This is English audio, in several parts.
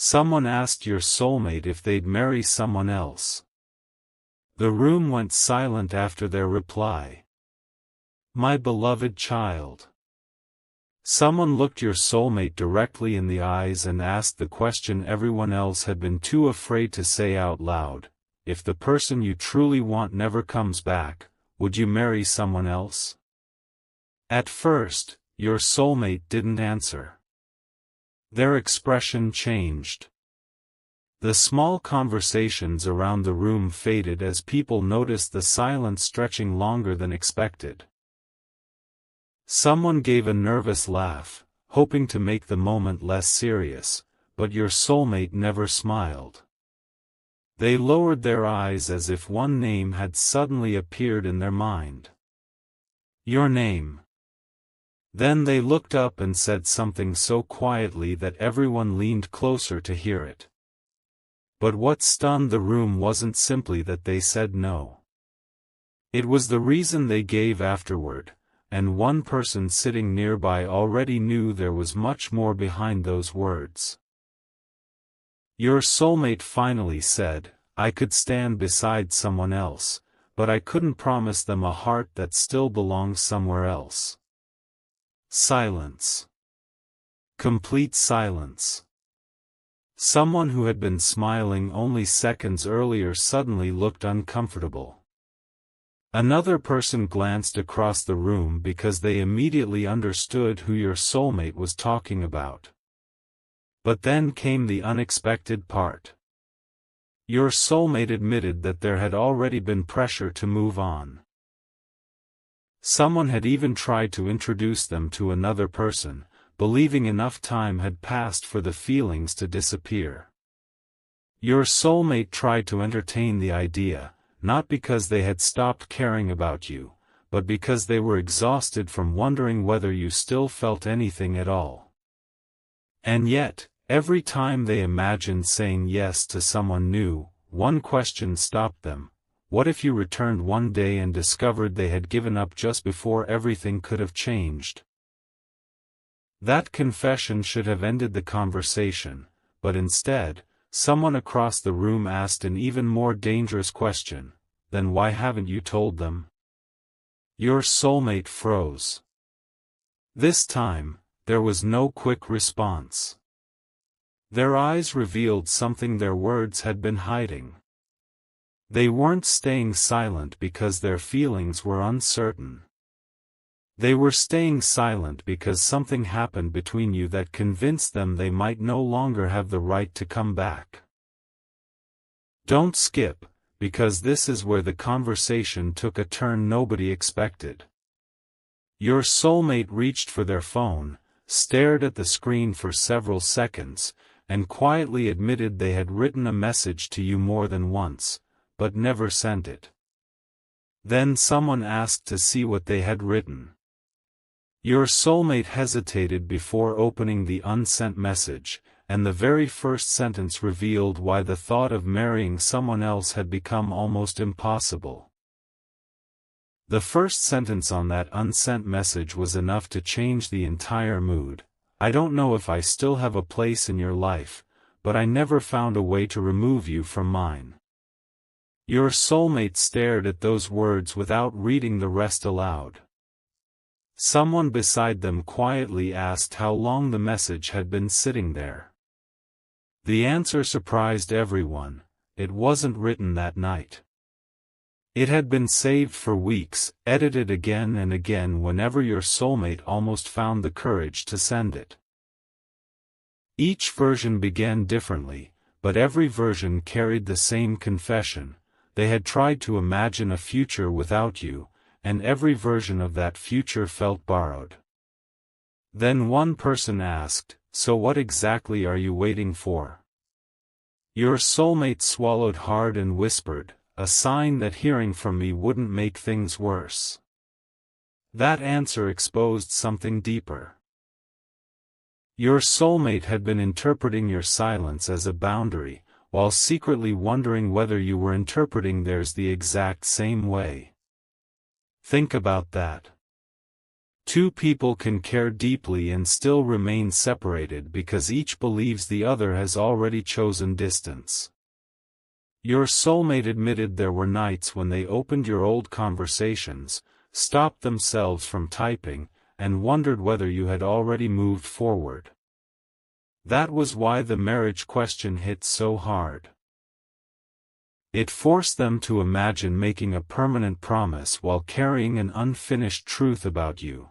Someone asked your soulmate if they'd marry someone else. The room went silent after their reply. My beloved child. Someone looked your soulmate directly in the eyes and asked the question everyone else had been too afraid to say out loud. If the person you truly want never comes back, would you marry someone else? At first, your soulmate didn't answer. Their expression changed. The small conversations around the room faded as people noticed the silence stretching longer than expected. Someone gave a nervous laugh, hoping to make the moment less serious, but your soulmate never smiled. They lowered their eyes as if one name had suddenly appeared in their mind. Your name. Then they looked up and said something so quietly that everyone leaned closer to hear it. But what stunned the room wasn't simply that they said no. It was the reason they gave afterward, and one person sitting nearby already knew there was much more behind those words. Your soulmate finally said, I could stand beside someone else, but I couldn't promise them a heart that still belongs somewhere else. Silence. Complete silence. Someone who had been smiling only seconds earlier suddenly looked uncomfortable. Another person glanced across the room because they immediately understood who your soulmate was talking about. But then came the unexpected part. Your soulmate admitted that there had already been pressure to move on. Someone had even tried to introduce them to another person, believing enough time had passed for the feelings to disappear. Your soulmate tried to entertain the idea, not because they had stopped caring about you, but because they were exhausted from wondering whether you still felt anything at all. And yet, every time they imagined saying yes to someone new, one question stopped them. What if you returned one day and discovered they had given up just before everything could have changed? That confession should have ended the conversation, but instead, someone across the room asked an even more dangerous question. Then why haven't you told them? Your soulmate froze. This time, there was no quick response. Their eyes revealed something their words had been hiding. They weren't staying silent because their feelings were uncertain. They were staying silent because something happened between you that convinced them they might no longer have the right to come back. Don't skip, because this is where the conversation took a turn nobody expected. Your soulmate reached for their phone, stared at the screen for several seconds, and quietly admitted they had written a message to you more than once, but never sent it. Then someone asked to see what they had written. Your soulmate hesitated before opening the unsent message, and the very first sentence revealed why the thought of marrying someone else had become almost impossible. The first sentence on that unsent message was enough to change the entire mood. I don't know if I still have a place in your life, but I never found a way to remove you from mine. Your soulmate stared at those words without reading the rest aloud. Someone beside them quietly asked how long the message had been sitting there. The answer surprised everyone. It wasn't written that night. It had been saved for weeks, edited again and again whenever your soulmate almost found the courage to send it. Each version began differently, but every version carried the same confession. They had tried to imagine a future without you, and every version of that future felt borrowed. Then one person asked, "So what exactly are you waiting for?" Your soulmate swallowed hard and whispered, "A sign that hearing from me wouldn't make things worse." That answer exposed something deeper. Your soulmate had been interpreting your silence as a boundary, while secretly wondering whether you were interpreting theirs the exact same way. Think about that. Two people can care deeply and still remain separated because each believes the other has already chosen distance. Your soulmate admitted there were nights when they opened your old conversations, stopped themselves from typing, and wondered whether you had already moved forward. That was why the marriage question hit so hard. It forced them to imagine making a permanent promise while carrying an unfinished truth about you.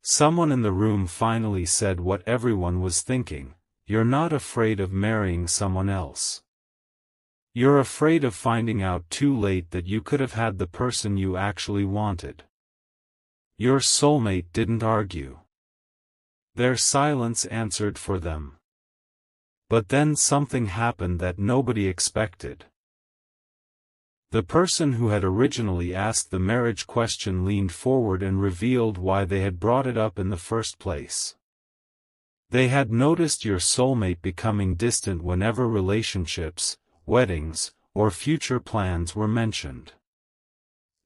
Someone in the room finally said what everyone was thinking: you're not afraid of marrying someone else. You're afraid of finding out too late that you could have had the person you actually wanted. Your soulmate didn't argue. Their silence answered for them. But then something happened that nobody expected. The person who had originally asked the marriage question leaned forward and revealed why they had brought it up in the first place. They had noticed your soulmate becoming distant whenever relationships, weddings, or future plans were mentioned.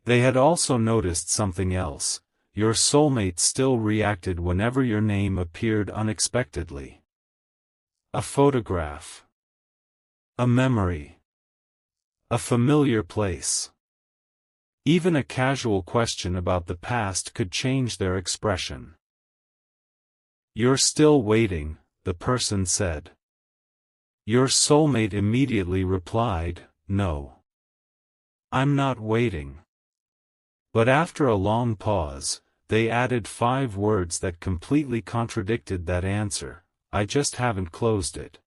They had also noticed something else: your soulmate still reacted whenever your name appeared unexpectedly. A photograph. A memory. A familiar place. Even a casual question about the past could change their expression. "You're still waiting," the person said. Your soulmate immediately replied, "No. I'm not waiting." But after a long pause, they added 5 words that completely contradicted that answer: "I just haven't closed it."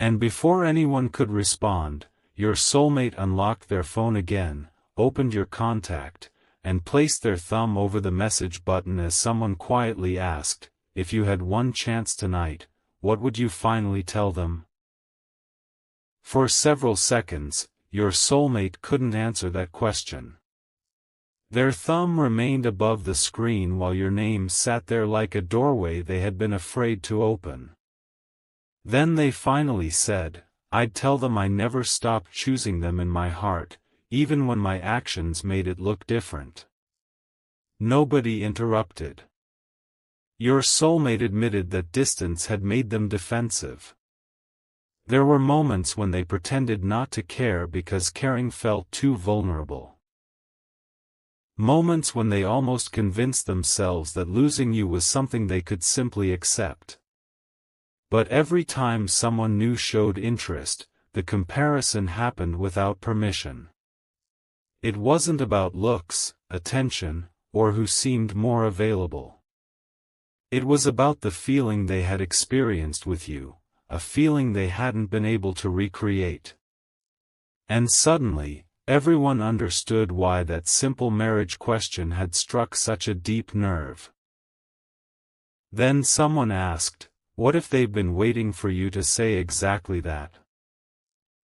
And before anyone could respond, your soulmate unlocked their phone again, opened your contact, and placed their thumb over the message button as someone quietly asked, "If you had one chance tonight, what would you finally tell them?" For several seconds, your soulmate couldn't answer that question. Their thumb remained above the screen while your name sat there like a doorway they had been afraid to open. Then they finally said, "I'd tell them I never stopped choosing them in my heart, even when my actions made it look different." Nobody interrupted. Your soulmate admitted that distance had made them defensive. There were moments when they pretended not to care because caring felt too vulnerable. Moments when they almost convinced themselves that losing you was something they could simply accept. But every time someone new showed interest, the comparison happened without permission. It wasn't about looks, attention, or who seemed more available. It was about the feeling they had experienced with you, a feeling they hadn't been able to recreate. And suddenly, everyone understood why that simple marriage question had struck such a deep nerve. Then someone asked, "What if they've been waiting for you to say exactly that?"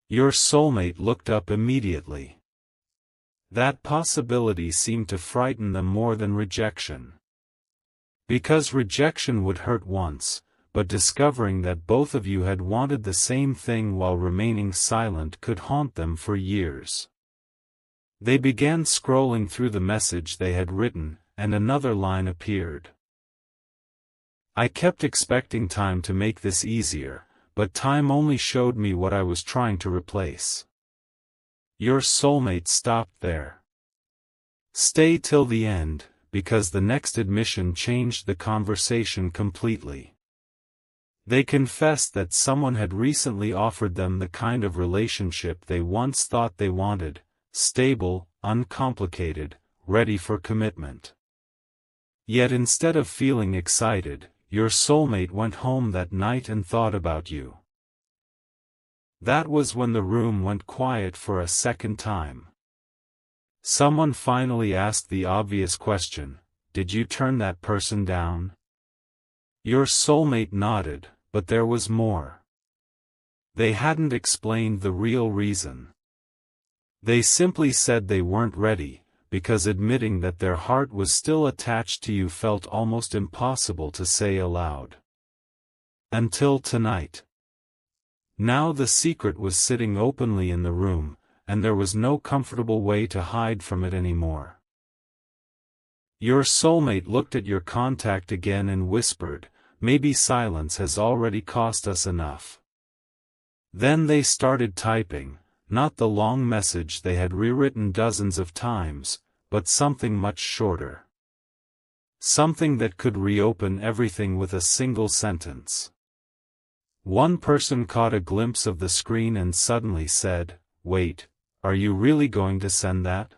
Your soulmate looked up immediately. That possibility seemed to frighten them more than rejection. Because rejection would hurt once, but discovering that both of you had wanted the same thing while remaining silent could haunt them for years. They began scrolling through the message they had written, and another line appeared. "I kept expecting time to make this easier, but time only showed me what I was trying to replace." Your soulmate stopped there. Stay till the end, because the next admission changed the conversation completely. They confessed that someone had recently offered them the kind of relationship they once thought they wanted: stable, uncomplicated, ready for commitment. Yet instead of feeling excited, your soulmate went home that night and thought about you. That was when the room went quiet for a second time. Someone finally asked the obvious question, "Did you turn that person down?" Your soulmate nodded, but there was more. They hadn't explained the real reason. They simply said they weren't ready, because admitting that their heart was still attached to you felt almost impossible to say aloud. Until tonight. Now the secret was sitting openly in the room, and there was no comfortable way to hide from it anymore. Your soulmate looked at your contact again and whispered, "Maybe silence has already cost us enough." Then they started typing, not the long message they had rewritten dozens of times, but something much shorter. Something that could reopen everything with a single sentence. One person caught a glimpse of the screen and suddenly said, "Wait, are you really going to send that?"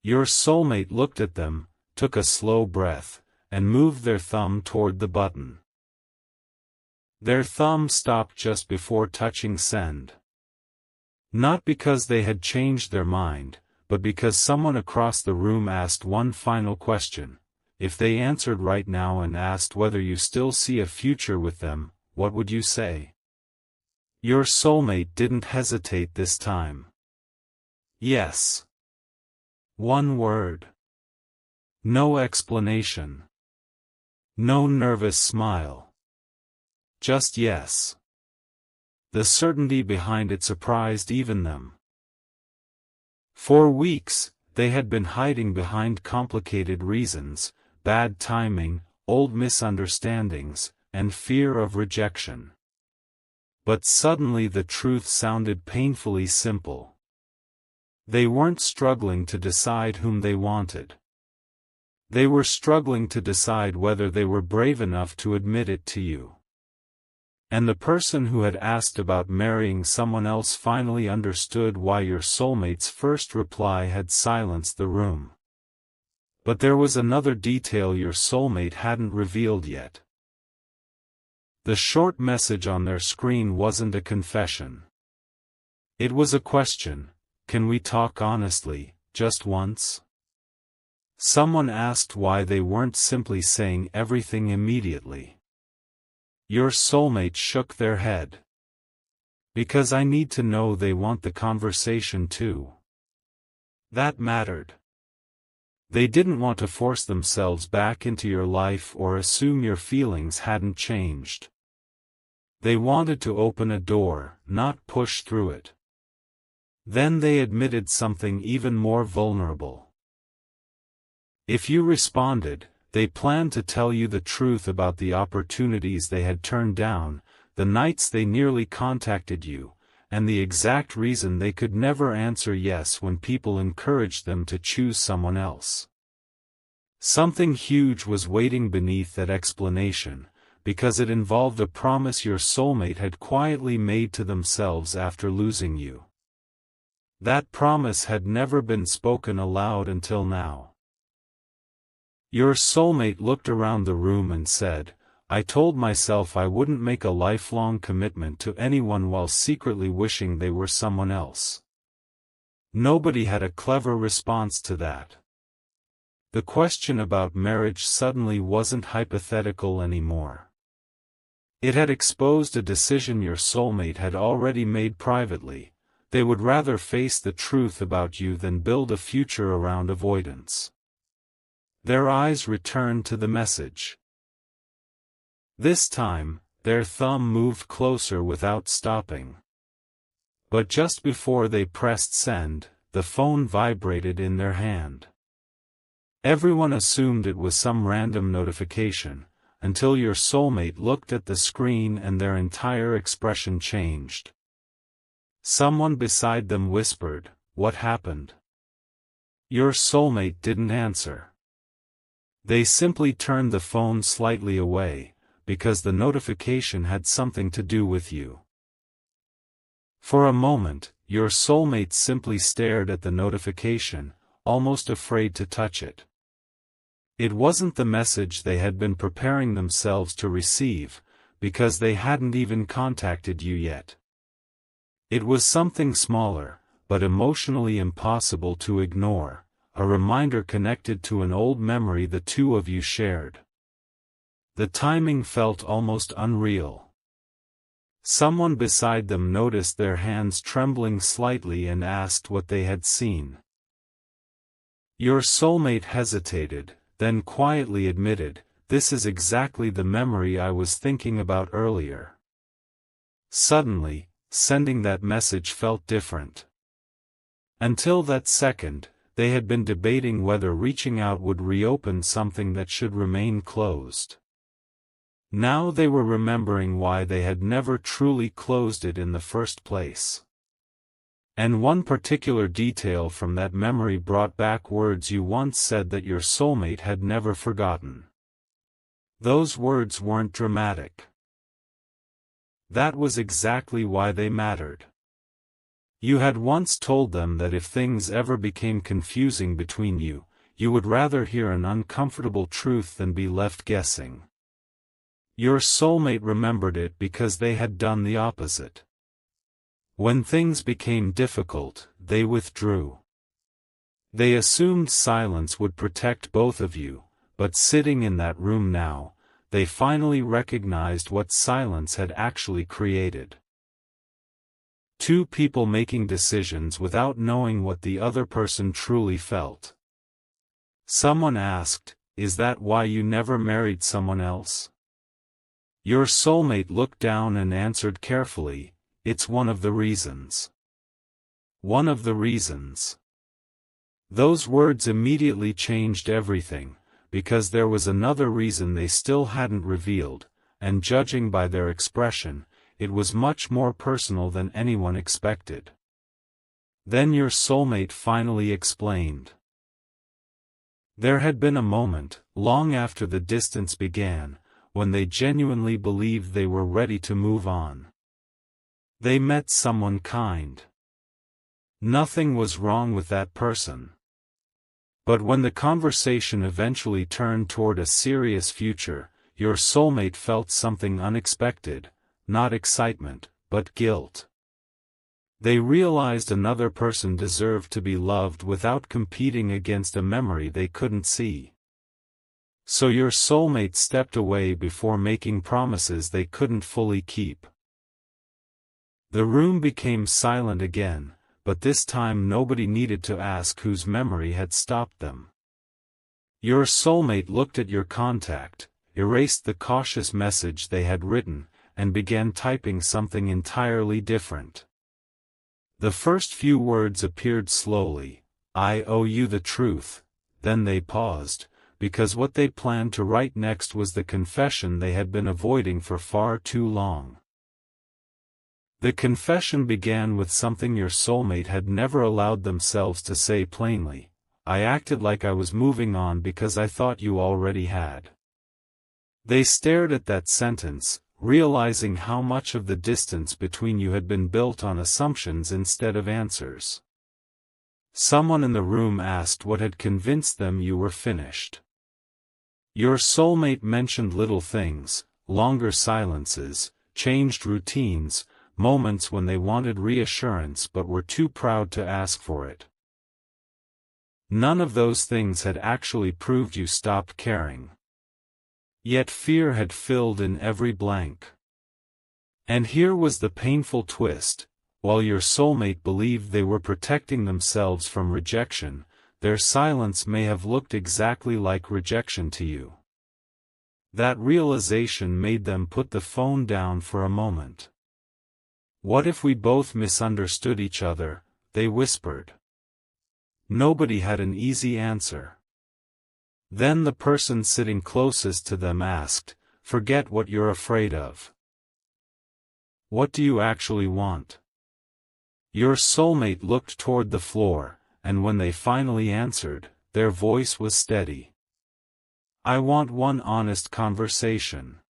Your soulmate looked at them, took a slow breath, and moved their thumb toward the button. Their thumb stopped just before touching send. Not because they had changed their mind, but because someone across the room asked one final question. If they answered right now and asked whether you still see a future with them, what would you say? Your soulmate didn't hesitate this time. Yes. One word. No explanation. No nervous smile. Just yes. The certainty behind it surprised even them. For weeks, they had been hiding behind complicated reasons, bad timing, old misunderstandings, and fear of rejection. But suddenly the truth sounded painfully simple. They weren't struggling to decide whom they wanted. They were struggling to decide whether they were brave enough to admit it to you. And the person who had asked about marrying someone else finally understood why your soulmate's first reply had silenced the room. But there was another detail your soulmate hadn't revealed yet. The short message on their screen wasn't a confession. It was a question: can we talk honestly, just once? Someone asked why they weren't simply saying everything immediately. Your soulmate shook their head. Because I need to know they want the conversation too. That mattered. They didn't want to force themselves back into your life or assume your feelings hadn't changed. They wanted to open a door, not push through it. Then they admitted something even more vulnerable. If you responded, they planned to tell you the truth about the opportunities they had turned down, the nights they nearly contacted you, and the exact reason they could never answer yes when people encouraged them to choose someone else. Something huge was waiting beneath that explanation, because it involved a promise your soulmate had quietly made to themselves after losing you. That promise had never been spoken aloud until now. Your soulmate looked around the room and said, "I told myself I wouldn't make a lifelong commitment to anyone while secretly wishing they were someone else." Nobody had a clever response to that. The question about marriage suddenly wasn't hypothetical anymore. It had exposed a decision your soulmate had already made privately. They would rather face the truth about you than build a future around avoidance. Their eyes returned to the message. This time, their thumb moved closer without stopping. But just before they pressed send, the phone vibrated in their hand. Everyone assumed it was some random notification, until your soulmate looked at the screen and their entire expression changed. Someone beside them whispered, "What happened?" Your soulmate didn't answer. They simply turned the phone slightly away, because the notification had something to do with you. For a moment, your soulmate simply stared at the notification, almost afraid to touch it. It wasn't the message they had been preparing themselves to receive, because they hadn't even contacted you yet. It was something smaller, but emotionally impossible to ignore, a reminder connected to an old memory the two of you shared. The timing felt almost unreal. Someone beside them noticed their hands trembling slightly and asked what they had seen. Your soulmate hesitated, then quietly admitted, "This is exactly the memory I was thinking about earlier." Suddenly, sending that message felt different. Until that second, they had been debating whether reaching out would reopen something that should remain closed. Now they were remembering why they had never truly closed it in the first place. And one particular detail from that memory brought back words you once said that your soulmate had never forgotten. Those words weren't dramatic. That was exactly why they mattered. You had once told them that if things ever became confusing between you, you would rather hear an uncomfortable truth than be left guessing. Your soulmate remembered it because they had done the opposite. When things became difficult, they withdrew. They assumed silence would protect both of you, but sitting in that room now, they finally recognized what silence had actually created. Two people making decisions without knowing what the other person truly felt. Someone asked, "Is that why you never married someone else?" Your soulmate looked down and answered carefully, "It's one of the reasons." One of the reasons. Those words immediately changed everything, because there was another reason they still hadn't revealed, and judging by their expression, it was much more personal than anyone expected. Then your soulmate finally explained. There had been a moment, long after the distance began, when they genuinely believed they were ready to move on. They met someone kind. Nothing was wrong with that person. But when the conversation eventually turned toward a serious future, your soulmate felt something unexpected, not excitement, but guilt. They realized another person deserved to be loved without competing against a memory they couldn't see. So your soulmate stepped away before making promises they couldn't fully keep. The room became silent again, but this time nobody needed to ask whose memory had stopped them. Your soulmate looked at your contact, erased the cautious message they had written, and began typing something entirely different. The first few words appeared slowly, "I owe you the truth," then they paused, because what they planned to write next was the confession they had been avoiding for far too long. The confession began with something your soulmate had never allowed themselves to say plainly: "I acted like I was moving on because I thought you already had." They stared at that sentence, realizing how much of the distance between you had been built on assumptions instead of answers. Someone in the room asked what had convinced them you were finished. Your soulmate mentioned little things, longer silences, changed routines, moments when they wanted reassurance but were too proud to ask for it. None of those things had actually proved you stopped caring. Yet fear had filled in every blank. And here was the painful twist: while your soulmate believed they were protecting themselves from rejection, their silence may have looked exactly like rejection to you. That realization made them put the phone down for a moment. "What if we both misunderstood each other?" they whispered. Nobody had an easy answer. Then the person sitting closest to them asked, "Forget what you're afraid of. What do you actually want?" Your soulmate looked toward the floor, and when they finally answered, their voice was steady. "I want one honest conversation.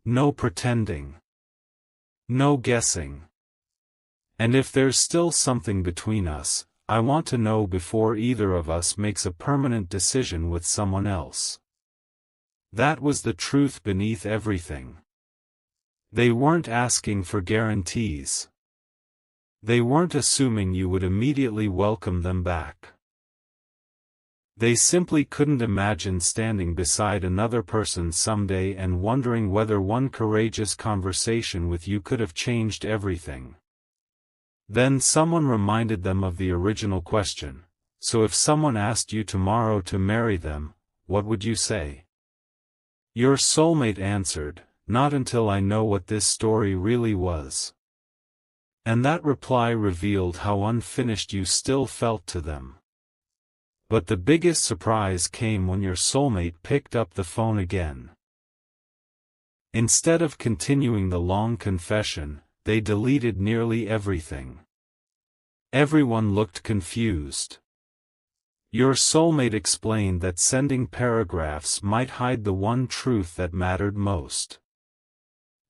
No pretending. No guessing. And if there's still something between us, I want to know before either of us makes a permanent decision with someone else." That was the truth beneath everything. They weren't asking for guarantees. They weren't assuming you would immediately welcome them back. They simply couldn't imagine standing beside another person someday and wondering whether one courageous conversation with you could have changed everything. Then someone reminded them of the original question: "So if someone asked you tomorrow to marry them, what would you say?" Your soulmate answered, "Not until I know what this story really was." And that reply revealed how unfinished you still felt to them. But the biggest surprise came when your soulmate picked up the phone again. Instead of continuing the long confession, they deleted nearly everything. Everyone looked confused. Your soulmate explained that sending paragraphs might hide the one truth that mattered most.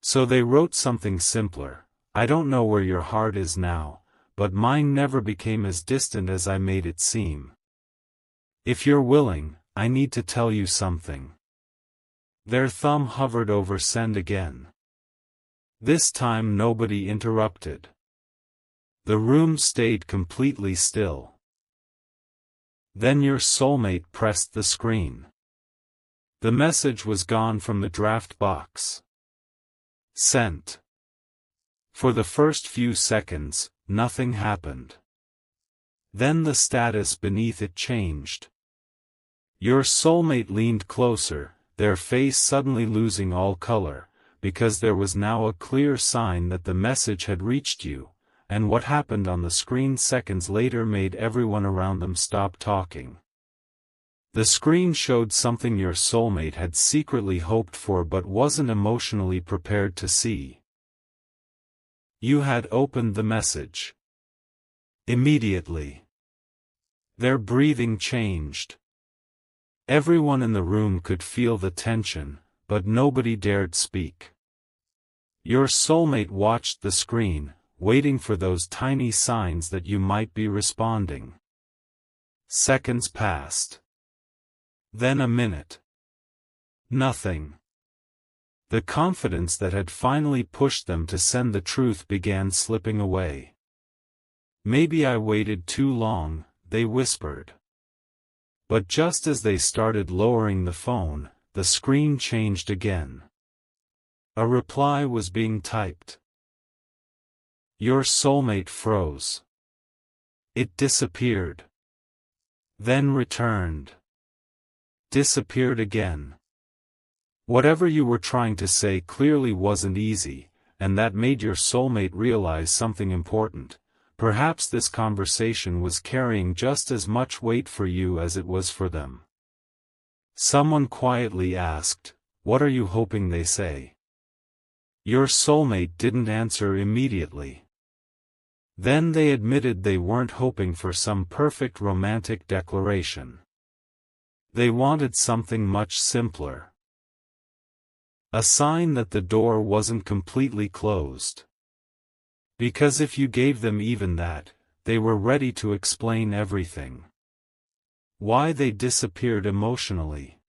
So they wrote something simpler: "I don't know where your heart is now, but mine never became as distant as I made it seem. If you're willing, I need to tell you something." Their thumb hovered over send again. This time nobody interrupted. The room stayed completely still. Then your soulmate pressed the screen. The message was gone from the draft box. Sent. For the first few seconds, nothing happened. Then the status beneath it changed. Your soulmate leaned closer, their face suddenly losing all color, because there was now a clear sign that the message had reached you, and what happened on the screen seconds later made everyone around them stop talking. The screen showed something your soulmate had secretly hoped for but wasn't emotionally prepared to see. You had opened the message. Immediately. Their breathing changed. Everyone in the room could feel the tension, but nobody dared speak. Your soulmate watched the screen, waiting for those tiny signs that you might be responding. Seconds passed. Then a minute. Nothing. The confidence that had finally pushed them to send the truth began slipping away. "Maybe I waited too long," they whispered. But just as they started lowering the phone, the screen changed again. A reply was being typed. Your soulmate froze. It disappeared. Then returned. Disappeared again. Whatever you were trying to say clearly wasn't easy, and that made your soulmate realize something important. Perhaps this conversation was carrying just as much weight for you as it was for them. Someone quietly asked, "What are you hoping they say?" Your soulmate didn't answer immediately. Then they admitted they weren't hoping for some perfect romantic declaration. They wanted something much simpler. A sign that the door wasn't completely closed. Because if you gave them even that, they were ready to explain everything. Why they disappeared emotionally.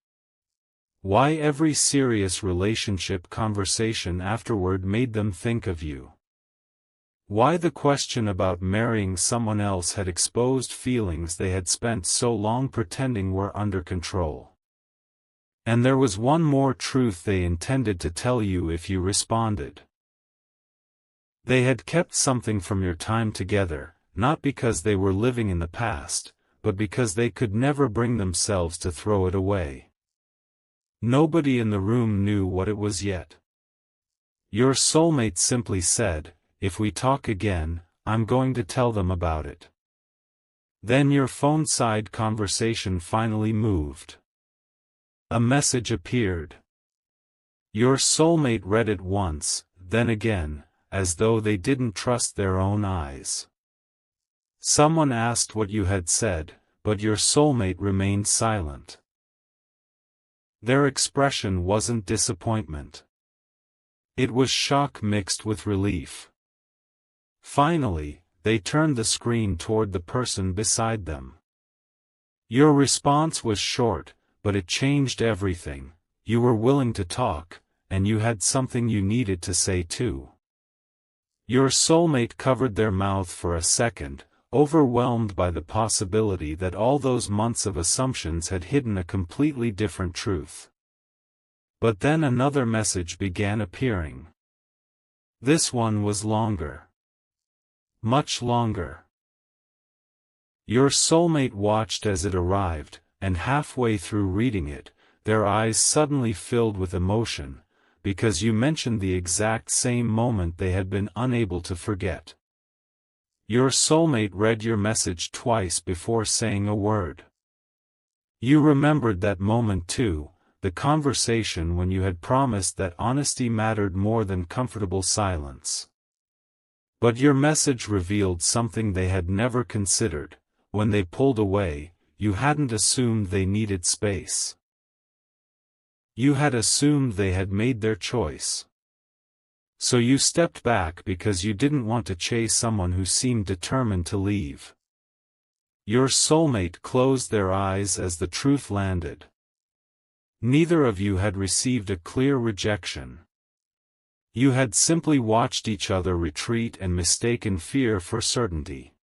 Why every serious relationship conversation afterward made them think of you. Why the question about marrying someone else had exposed feelings they had spent so long pretending were under control. And there was one more truth they intended to tell you if you responded. They had kept something from your time together, not because they were living in the past, but because they could never bring themselves to throw it away. Nobody in the room knew what it was yet. Your soulmate simply said, "If we talk again, I'm going to tell them about it." Then your phone-side conversation finally moved. A message appeared. Your soulmate read it once, then again, as though they didn't trust their own eyes. Someone asked what you had said, but your soulmate remained silent. Their expression wasn't disappointment. It was shock mixed with relief. Finally, they turned the screen toward the person beside them. Your response was short, but it changed everything. You were willing to talk, and you had something you needed to say too. Your soulmate covered their mouth for a second, overwhelmed by the possibility that all those months of assumptions had hidden a completely different truth. But then another message began appearing. This one was longer. Much longer. Your soulmate watched as it arrived, and halfway through reading it, their eyes suddenly filled with emotion, because you mentioned the exact same moment they had been unable to forget. Your soulmate read your message twice before saying a word. You remembered that moment too, the conversation when you had promised that honesty mattered more than comfortable silence. But your message revealed something they had never considered. When they pulled away, you hadn't assumed they needed space. You had assumed they had made their choice. So you stepped back because you didn't want to chase someone who seemed determined to leave. Your soulmate closed their eyes as the truth landed. Neither of you had received a clear rejection. You had simply watched each other retreat and mistaken fear for certainty.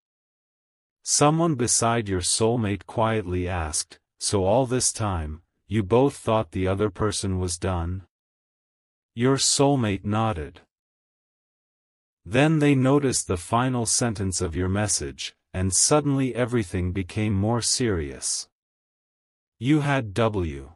Someone beside your soulmate quietly asked, "So all this time, you both thought the other person was done?" Your soulmate nodded. Then they noticed the final sentence of your message, and suddenly everything became more serious. You had W.